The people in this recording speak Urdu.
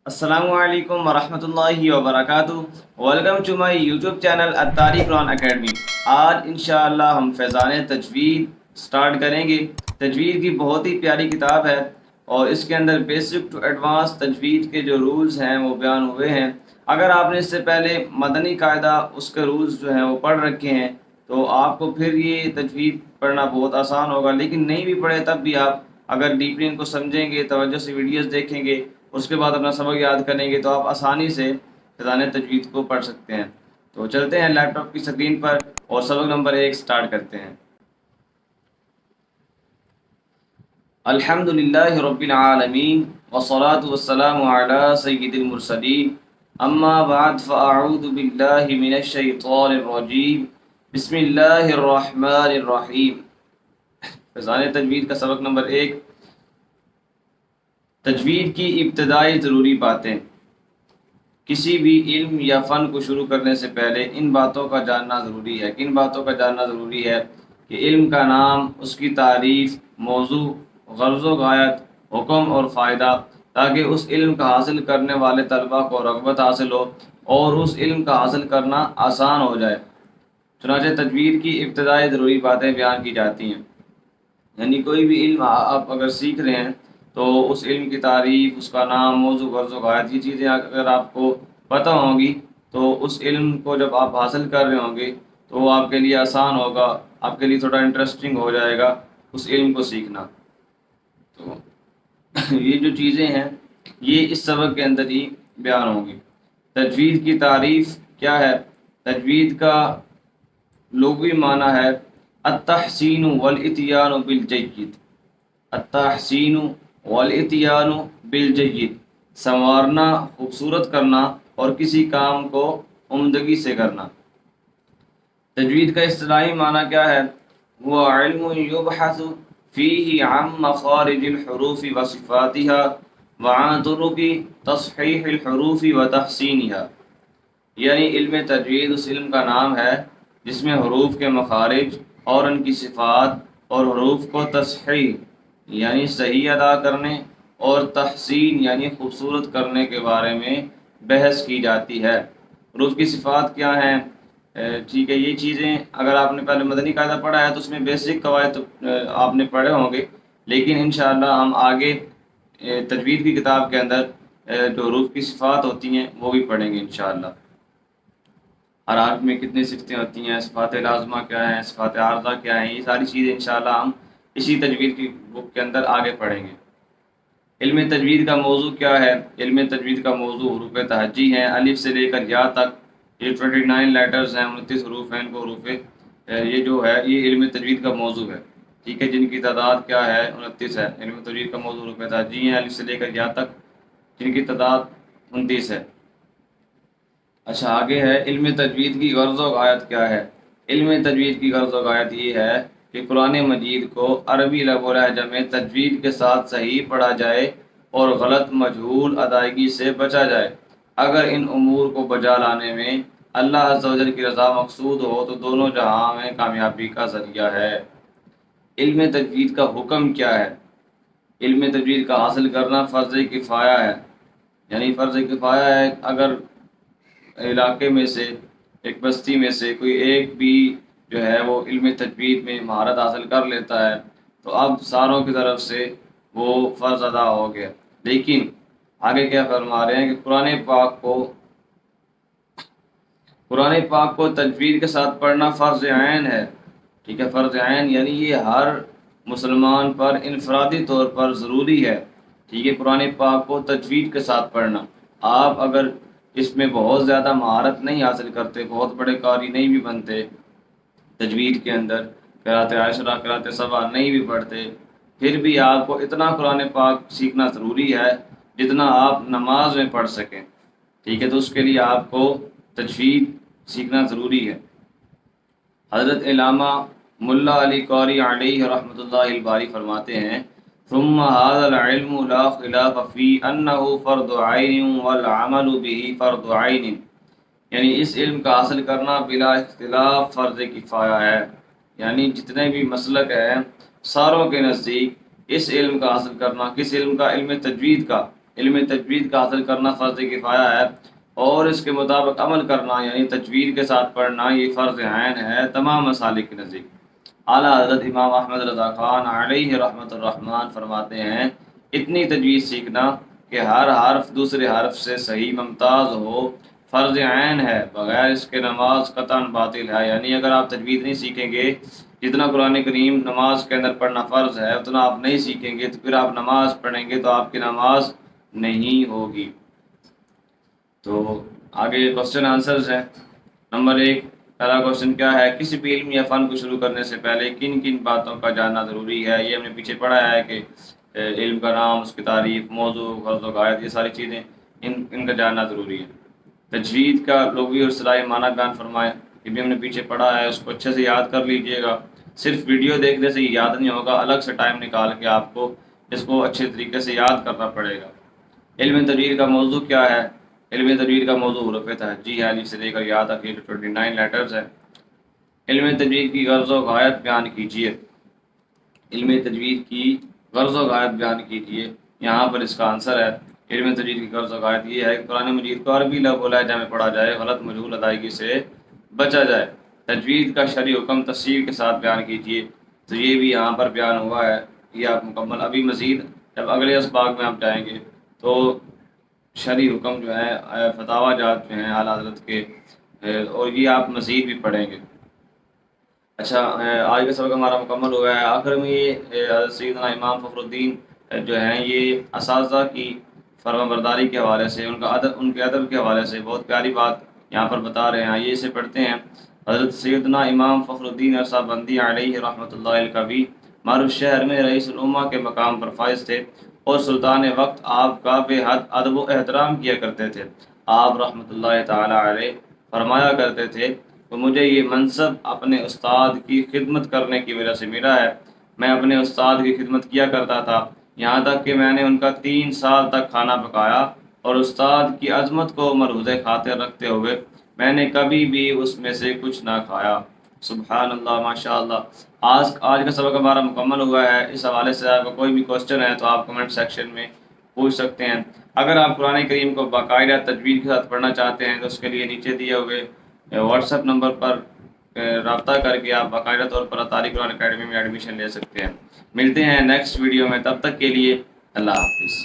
السلام علیکم ورحمۃ اللہ وبرکاتہ۔ Welcome to my YouTube channel الطاری قرآن اکیڈمی۔ آج انشاءاللہ ہم فیضان تجوید سٹارٹ کریں گے۔ تجوید کی بہت ہی پیاری کتاب ہے اور اس کے اندر بیسک ٹو ایڈوانس تجوید کے جو رولز ہیں وہ بیان ہوئے ہیں۔ اگر آپ نے اس سے پہلے مدنی قاعدہ اس کے رولز جو ہیں وہ پڑھ رکھے ہیں تو آپ کو پھر یہ تجوید پڑھنا بہت آسان ہوگا، لیکن نہیں بھی پڑھے تب بھی آپ اگر ڈیپلی ان کو سمجھیں گے، توجہ سے ویڈیوز دیکھیں گے، اس کے بعد اپنا سبق یاد کریں گے تو آپ آسانی سے فیضان تجوید کو پڑھ سکتے ہیں۔ تو چلتے ہیں لیپ ٹاپ کی اسکرین پر اور سبق نمبر 1 سٹارٹ کرتے ہیں۔ الحمد للہ رب العالمین والصلاة والسلام علی سید المرسلین، اما بعد فاعوذ باللہ من الشیطان الرجیم، بسم اللہ الرحمن الرحیم۔ فیضان تجوید کا سبق نمبر 1، تجوید کی ابتدائی ضروری باتیں۔ کسی بھی علم یا فن کو شروع کرنے سے پہلے ان باتوں کا جاننا ضروری ہے۔ کن باتوں کا جاننا ضروری ہے؟ کہ علم کا نام، اس کی تعریف، موضوع، غرض و غایت، حکم اور فائدہ، تاکہ اس علم کا حاصل کرنے والے طلبہ کو رغبت حاصل ہو اور اس علم کا حاصل کرنا آسان ہو جائے۔ چنانچہ تجوید کی ابتدائی ضروری باتیں بیان کی جاتی ہیں، یعنی کوئی بھی علم آپ اگر سیکھ رہے ہیں تو اس علم کی تعریف، اس کا نام، موضوع، غرض و غایت، یہ چیزیں اگر آپ کو پتہ ہوں گی تو اس علم کو جب آپ حاصل کر رہے ہوں گے تو وہ آپ کے لیے آسان ہوگا، آپ کے لیے تھوڑا انٹرسٹنگ ہو جائے گا اس علم کو سیکھنا۔ تو یہ جو چیزیں ہیں یہ اس سبق کے اندر ہی بیان ہوں گی۔ تجوید کی تعریف کیا ہے؟ تجوید کا لغوی معنی ہے التحسین والاتیان بالجید۔ التحسین والاتیان بالجید، سنوارنا، خوبصورت کرنا اور کسی کام کو عمدگی سے کرنا۔ تجوید کا اصطلاحی معنی کیا ہے؟ وہ علم یبحث فیہ عن مخارج الحروف وصفاتها وعن طرق تصحیح الحروف وتحسینها، یعنی علم تجوید اس علم کا نام ہے جس میں حروف کے مخارج اور ان کی صفات اور حروف کو تصحیح یعنی صحیح ادا کرنے اور تحسین یعنی خوبصورت کرنے کے بارے میں بحث کی جاتی ہے۔ حروف کی صفات کیا ہیں؟ ٹھیک ہے، یہ چیزیں اگر آپ نے پہلے مدنی قاعدہ پڑھا ہے تو اس میں بیسک قواعد آپ نے پڑھے ہوں گے، لیکن انشاءاللہ ہم آگے تجوید کی کتاب کے اندر جو حروف کی صفات ہوتی ہیں وہ بھی پڑھیں گے انشاءاللہ۔ ہر حرف میں کتنی صفتیں ہوتی ہیں، صفات لازمہ کیا ہیں، صفات عارضہ کیا ہیں، یہ ساری چیزیں انشاءاللہ ہم اسی تجوید کی بک کے اندر آگے پڑھیں گے۔ علم تجوید کا موضوع کیا ہے؟ علم تجوید کا موضوع حروف تہجی ہیں، الف سے لے کر یا تک، یہ 29 لیٹرز ہیں، 29 حروف ہیں، ان کو حروف یہ جو ہے یہ علم تجوید کا موضوع ہے، ٹھیک ہے، جن کی تعداد کیا ہے؟ 29 ہے۔ علم تجوید کا موضوع حروف تہجی ہیں، الف سے لے کر یا تک، جن کی تعداد 29 ہے۔ اچھا، آگے ہے علم تجوید کی غرض و غایت کیا ہے؟ علم تجوید کی غرض و غایت یہ ہے کہ قرآن مجید کو عربی لب و لہجہ میں تجوید کے ساتھ صحیح پڑھا جائے اور غلط مجہول ادائیگی سے بچا جائے۔ اگر ان امور کو بجا لانے میں اللہ عز و جل کی رضا مقصود ہو تو دونوں جہاں میں کامیابی کا ذریعہ ہے۔ علم تجوید کا حکم کیا ہے؟ علم تجوید کا حاصل کرنا فرض کفایہ ہے، یعنی فرض کفایہ ہے، اگر علاقے میں سے ایک بستی میں سے کوئی ایک بھی جو ہے وہ علم تجوید میں مہارت حاصل کر لیتا ہے تو اب ساروں کی طرف سے وہ فرض ادا ہو گیا۔ لیکن آگے کیا فرما رہے ہیں کہ قرآن پاک کو تجوید کے ساتھ پڑھنا فرض عین ہے، ٹھیک ہے، فرض عین یعنی یہ ہر مسلمان پر انفرادی طور پر ضروری ہے، ٹھیک ہے، قرآن پاک کو تجوید کے ساتھ پڑھنا۔ آپ اگر اس میں بہت زیادہ مہارت نہیں حاصل کرتے، بہت بڑے قاری نہیں بھی بنتے، تجوید کے اندر قرأت عشرہ، قرأت سبع نہیں بھی پڑھتے، پھر بھی آپ کو اتنا قرآن پاک سیکھنا ضروری ہے جتنا آپ نماز میں پڑھ سکیں، ٹھیک ہے، تو اس کے لیے آپ کو تجوید سیکھنا ضروری ہے۔ حضرت علامہ ملا علی قاری علیہ رحمۃ اللہ الباری فرماتے ہیں ثم هذا العلم لا خلاف فی انہ فرض عین والعمل به فرض عین، یعنی اس علم کا حاصل کرنا بلا اختلاف فرض کفایہ ہے، یعنی جتنے بھی مسلک ہیں ساروں کے نزدیک اس علم کا حاصل کرنا، کس علم کا؟ علم تجوید کا، علم تجوید کا حاصل کرنا فرض کفایہ ہے، اور اس کے مطابق عمل کرنا یعنی تجوید کے ساتھ پڑھنا یہ فرض عین ہے تمام مسالک کے نزدیک۔ اعلیٰ حضرت امام احمد رضا خان علیہ رحمۃ الرحمن فرماتے ہیں اتنی تجوید سیکھنا کہ ہر حرف دوسرے حرف سے صحیح ممتاز ہو فرض عین ہے، بغیر اس کے نماز قطعاً باطل ہے۔ یعنی اگر آپ تجوید نہیں سیکھیں گے، جتنا قرآن کریم نماز کے اندر پڑھنا فرض ہے اتنا آپ نہیں سیکھیں گے، تو پھر آپ نماز پڑھیں گے تو آپ کی نماز نہیں ہوگی۔ تو آگے کوشچن آنسرز ہیں۔ نمبر 1، پہلا کوشچن کیا ہے؟ کسی بھی علم یا فن کو شروع کرنے سے پہلے کن کن باتوں کا جاننا ضروری ہے؟ یہ ہم نے پیچھے پڑھا ہے کہ علم کا نام، اس کی تعریف، موضوع، غرض و غایت، یہ ساری چیزیں ان کا جاننا ضروری ہے۔ تجوید کا لغوی اور اصطلاحی معنی بیان فرمائیں، یہ بھی ہم نے پیچھے پڑھا ہے، اس کو اچھے سے یاد کر لیجئے گا۔ صرف ویڈیو دیکھنے سے یاد نہیں ہوگا، الگ سے ٹائم نکال کے آپ کو اس کو اچھے طریقے سے یاد کرنا پڑے گا۔ علم تجوید کا موضوع کیا ہے؟ علم تجوید کا موضوع حروف تہجی ہے، الف سے لے کر یاد تک 29 لیٹرز ہیں۔ علم تجوید کی غرض و غایت بیان کیجیے۔ علم تجوید کی غرض و غایت بیان کیجیے، یہاں پر اس کا آنسر ہے علم تجوید کی غرض و غایت یہ ہے کہ قرآن مجید کو عربی لفظ و لہجہ میں پڑھا جائے، غلط مجہول ادائیگی سے بچا جائے۔ تجوید کا شرعی حکم تفصیل کے ساتھ بیان کیجیے، تو یہ بھی یہاں پر بیان ہوا ہے، یہ آپ مکمل ابھی مزید جب اگلے اسباق میں آپ جائیں گے تو شرعی حکم جو ہے فتاوی جات جو ہیں اعلیٰ حضرت کے، اور یہ آپ مزید بھی پڑھیں گے۔ اچھا، آج کا سبق ہمارا مکمل ہوا ہے۔ آخر میں یہ حضرت سیدنا امام فخر الدین جو ہیں یہ اساتذہ کی فرما برداری کے حوالے سے، ان کے ادب کے حوالے سے بہت پیاری بات یہاں پر بتا رہے ہیں۔ آئیے اسے پڑھتے ہیں۔ حضرت سیدنا امام فخر الدین عرصہ بندی علیہ رحمۃ اللہ الکبی معروف شہر میں رئیس الامہ کے مقام پر فائز تھے، اور سلطان وقت آپ کا بے حد ادب و احترام کیا کرتے تھے۔ آپ رحمۃ اللہ تعالی علیہ فرمایا کرتے تھے کہ مجھے یہ منصب اپنے استاد کی خدمت کرنے کی وجہ سے ملا ہے۔ میں اپنے استاد کی خدمت کیا کرتا تھا، یہاں تک کہ میں نے ان کا 3 سال تک کھانا پکایا، اور استاد کی عظمت کو ملحوظ خاطر رکھتے ہوئے میں نے کبھی بھی اس میں سے کچھ نہ کھایا۔ سبحان اللہ، ماشاء اللہ۔ آج کا سبق ہمارا مکمل ہوا ہے۔ اس حوالے سے آپ کا کوئی بھی کوشچن ہے تو آپ کمنٹ سیکشن میں پوچھ سکتے ہیں۔ اگر آپ قرآن کریم کو باقاعدہ تجوید کے ساتھ پڑھنا چاہتے ہیں تو اس کے لیے نیچے دیے ہوئے واٹس ایپ نمبر پر رابطہ کر کے آپ باقاعدہ طور پر اطاری قرآن اکیڈمی میں ایڈمیشن لے سکتے ہیں۔ ملتے ہیں نیکسٹ ویڈیو میں، تب تک کے لیے اللہ حافظ۔